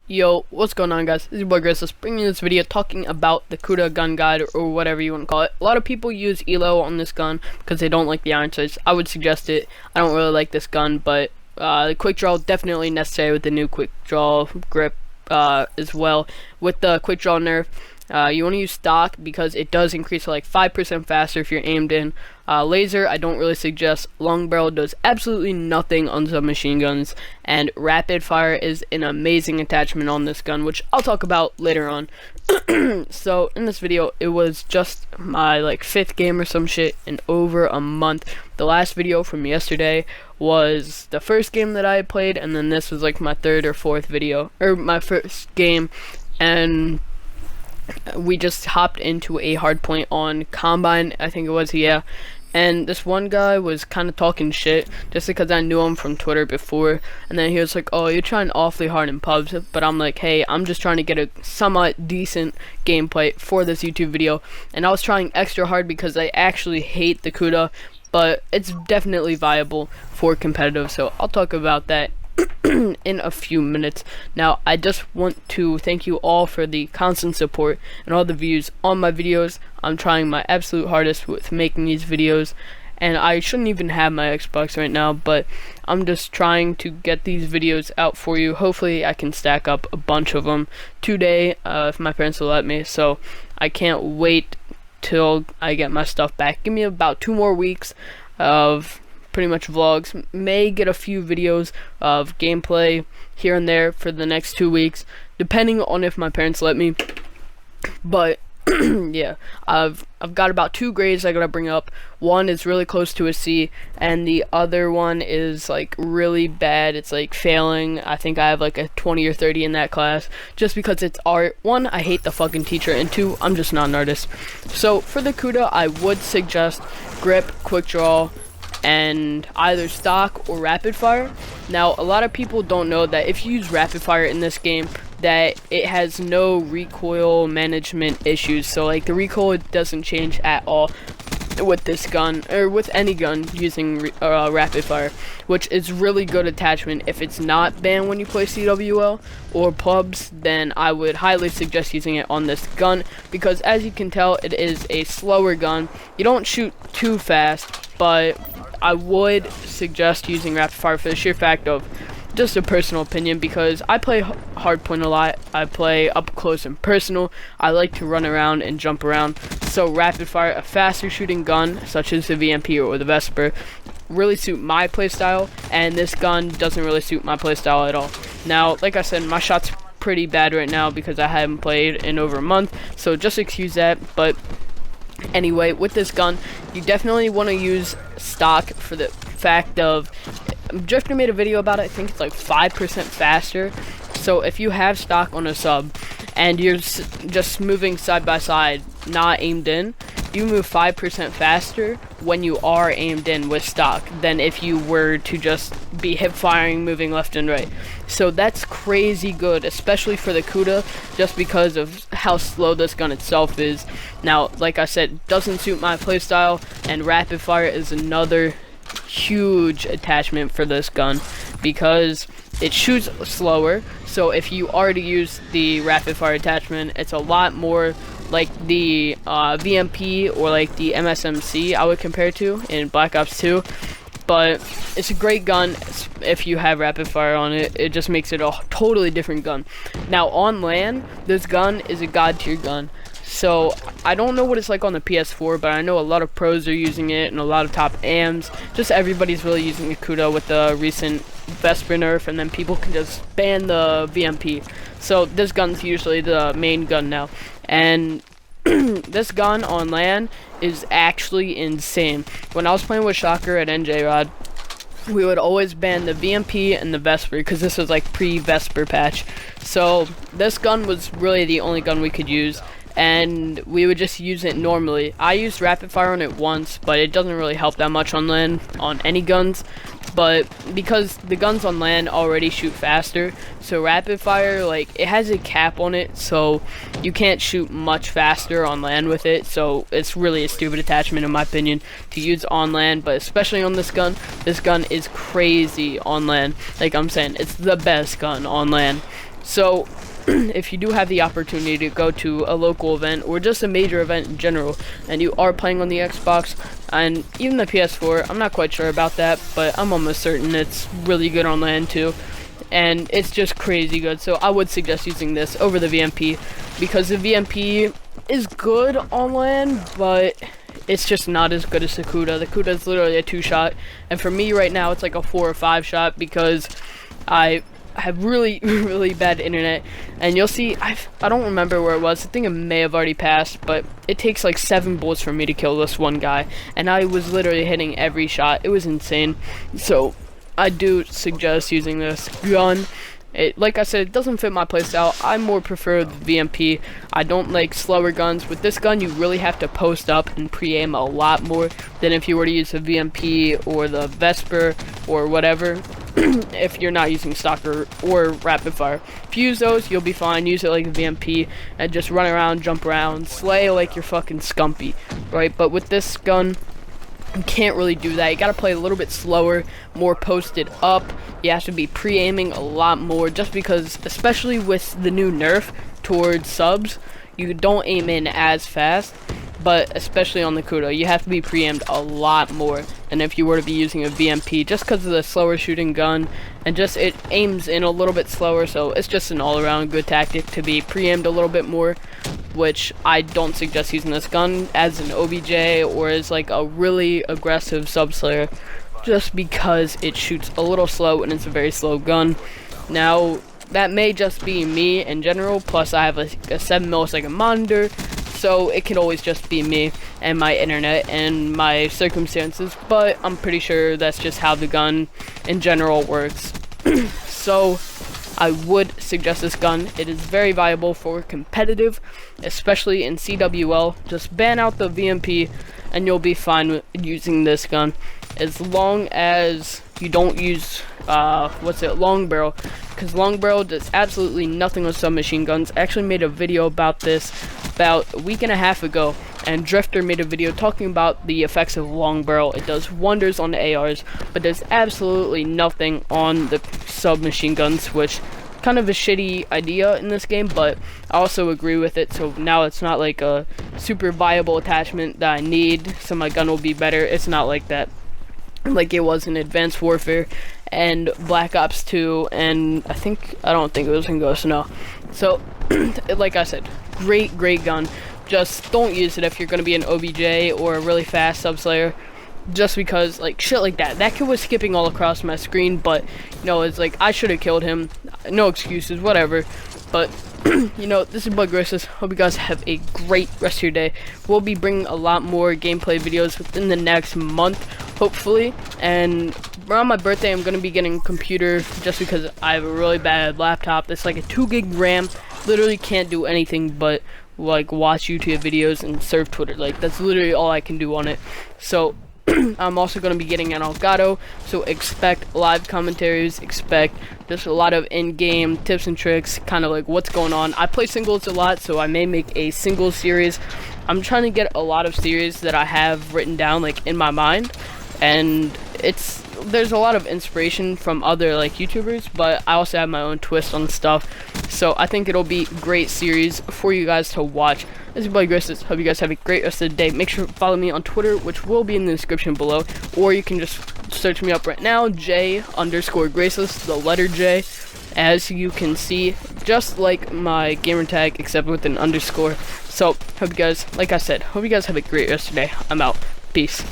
Yo, what's going on, guys? This is your boy Grizzles bringing you this video talking about the Kuda gun guide, or whatever you want to call it. A lot of people use ELO on this gun because they don't like the iron sights. I would suggest it. I don't really like this gun, but the quick draw definitely necessary with the new quick draw grip as well. With the quick draw nerf, you want to use stock because it does increase to like 5% faster if you're aimed in. Laser, I don't really suggest. Long barrel does absolutely nothing on submachine guns, and rapid fire is an amazing attachment on this gun, which I'll talk about later on. So in this video, it was just my like 5th game or some shit in over a month. The last video from yesterday was the first game that I played, and then this was like my 3rd or 4th video, or my first game, and we just hopped into a hard point on Combine, I think it was, yeah. And this one guy was kind of talking shit just because I knew him from Twitter before, and then he was like, oh, you're trying awfully hard in pubs. But I'm like, hey, I'm just trying to get a somewhat decent gameplay for this YouTube video, and I was trying extra hard because I actually hate the Kuda, but it's definitely viable for competitive, so I'll talk about that in a few minutes. Now, I just want to thank you all for the constant support and all the views on my videos. I'm trying my absolute hardest with making these videos, and I shouldn't even have my Xbox right now, but I'm just trying to get these videos out for you. Hopefully I can stack up a bunch of them today, if my parents will let me, so I can't wait till I get my stuff back. Give me about 2 more weeks of pretty much vlogs. May get a few videos of gameplay here and there for the next 2 weeks, depending on if my parents let me. But yeah, I've got about 2 grades I gotta bring up. One is really close to a C, and the other one is like really bad. It's like failing. I think I have like a 20 or 30 in that class, just because it's art. 1, I hate the fucking teacher, and 2, I'm just not an artist. So for the Kuda, I would suggest grip, quick draw, and either stock or rapid fire. Now, a lot of people don't know that if you use rapid fire in this game, that it has no recoil management issues. So like the recoil doesn't change at all with this gun, or with any gun using rapid fire, which is really good attachment. If it's not banned when you play CWL or pubs, then I would highly suggest using it on this gun, because as you can tell, it is a slower gun. You don't shoot too fast, but I would suggest using rapid fire for the sheer fact of just a personal opinion, because I play hardpoint a lot. I play up close and personal. I like to run around and jump around. So rapid fire, a faster shooting gun such as the VMP or the Vesper, really suit my playstyle, and this gun doesn't really suit my playstyle at all. Now, like I said, my shot's pretty bad right now because I haven't played in over a month, so just excuse that. But anyway, with this gun, you definitely want to use stock for the fact of, Drifter made a video about it, I think it's like 5% faster. So if you have stock on a sub and you're just moving side by side, not aimed in, you move 5% faster when you are aimed in with stock than if you were to just be hip firing, moving left and right. So that's crazy good, especially for the Kuda, just because of how slow this gun itself is. Now, like I said, doesn't suit my playstyle, and rapid fire is another huge attachment for this gun because it shoots slower. So if you already use the rapid fire attachment, it's a lot more like the VMP or like the MSMC I would compare to in Black Ops 2. But it's a great gun if you have rapid fire on it. It just makes it a totally different gun. Now on LAN, this gun is a god tier gun. So I don't know what it's like on the PS4, but I know a lot of pros are using it and a lot of top AMs. Just everybody's really using the Kuda with the recent Vesper nerf, and then people can just ban the VMP. So this gun's usually the main gun now. And this gun on LAN is actually insane. When I was playing with Shocker at NJ Rod, we would always ban the VMP and the Vesper because this was like pre-Vesper patch. So this gun was really the only gun we could use, and we would just use it normally. I used rapid fire on it once, but it doesn't really help that much on LAN on any guns. But because the guns on LAN already shoot faster, so rapid fire, like, it has a cap on it, so you can't shoot much faster on LAN with it. So it's really a stupid attachment in my opinion to use on LAN, but especially on this gun. This gun is crazy on LAN. Like I'm saying, it's the best gun on LAN. So if you do have the opportunity to go to a local event or just a major event in general, and you are playing on the Xbox and even the PS4, I'm not quite sure about that, but I'm almost certain it's really good on LAN too, and it's just crazy good. So I would suggest using this over the VMP, because the VMP is good on LAN, but it's just not as good as the Kuda. The Kuda is literally a 2-shot, and for me right now it's like a 4 or 5-shot, because I have really really bad internet, and you'll see I don't remember where it was. I think it may have already passed, but it takes like 7 bullets for me to kill this one guy, and I was literally hitting every shot. It was insane. So I do suggest using this gun. Like I said, it doesn't fit my playstyle. I more prefer the VMP. I don't like slower guns. With this gun, you really have to post up and pre-aim a lot more than if you were to use the VMP or the Vesper or whatever. If you're not using stalker or rapid fire, if you use those, you'll be fine. Use it like a VMP and just run around, jump around, slay like you're fucking Scumpy, right? But with this gun, you can't really do that. You gotta play a little bit slower, more posted up. You have to be pre-aiming a lot more, just because, especially with the new nerf towards subs, you don't aim in as fast. But especially on the Kuda, you have to be pre-aimed a lot more than if you were to be using a VMP, just because of the slower shooting gun, and just it aims in a little bit slower. So it's just an all-around good tactic to be pre-aimed a little bit more, which I don't suggest using this gun as an OBJ or as like a really aggressive sub-slayer, just because it shoots a little slow and it's a very slow gun. Now that may just be me in general, plus I have a 7 millisecond monitor, so it could always just be me and my internet and my circumstances, but I'm pretty sure that's just how the gun in general works. So I would suggest this gun. It is very viable for competitive, especially in CWL. Just ban out the VMP and you'll be fine with using this gun, as long as you don't use long barrel, because long barrel does absolutely nothing with submachine guns. I actually made a video about this about a week and a half ago, and Drifter made a video talking about the effects of long barrel. It does wonders on the ARs, but there's absolutely nothing on the submachine guns, which kind of a shitty idea in this game, but I also agree with it. So now it's not like a super viable attachment that I need, so my gun will be better. It's not like that, like it was in Advanced Warfare and Black Ops 2, and I don't think it was in Ghost, no. So like I said, great gun. Just don't use it if you're going to be an OBJ or a really fast sub-slayer, just because like shit like that kid was skipping all across my screen, but you know, it's like I should have killed him. No excuses, whatever. But you know, this is Bug Races. Hope you guys have a great rest of your day. We'll be bringing a lot more gameplay videos within the next month, hopefully, and around my birthday I'm gonna be getting a computer, just because I have a really bad laptop. It's like a 2 gig RAM, literally can't do anything but like watch YouTube videos and surf Twitter. Like that's literally all I can do on it. So I'm also going to be getting an Elgato, so expect live commentaries, expect just a lot of in-game tips and tricks, kind of like what's going on. I play singles a lot, so I may make a singles series. I'm trying to get a lot of series that I have written down like in my mind, and there's a lot of inspiration from other like YouTubers, but I also have my own twist on stuff, so I think it'll be a great series for you guys to watch. This is Bug Races. Hope you guys have a great rest of the day. Make sure to follow me on Twitter, which will be in the description below, or you can just search me up right now, J_Graceless, the letter J, as you can see, just like my gamer tag, except with an underscore. So hope you guys, like I said, hope you guys have a great rest of the day. I'm out. Peace.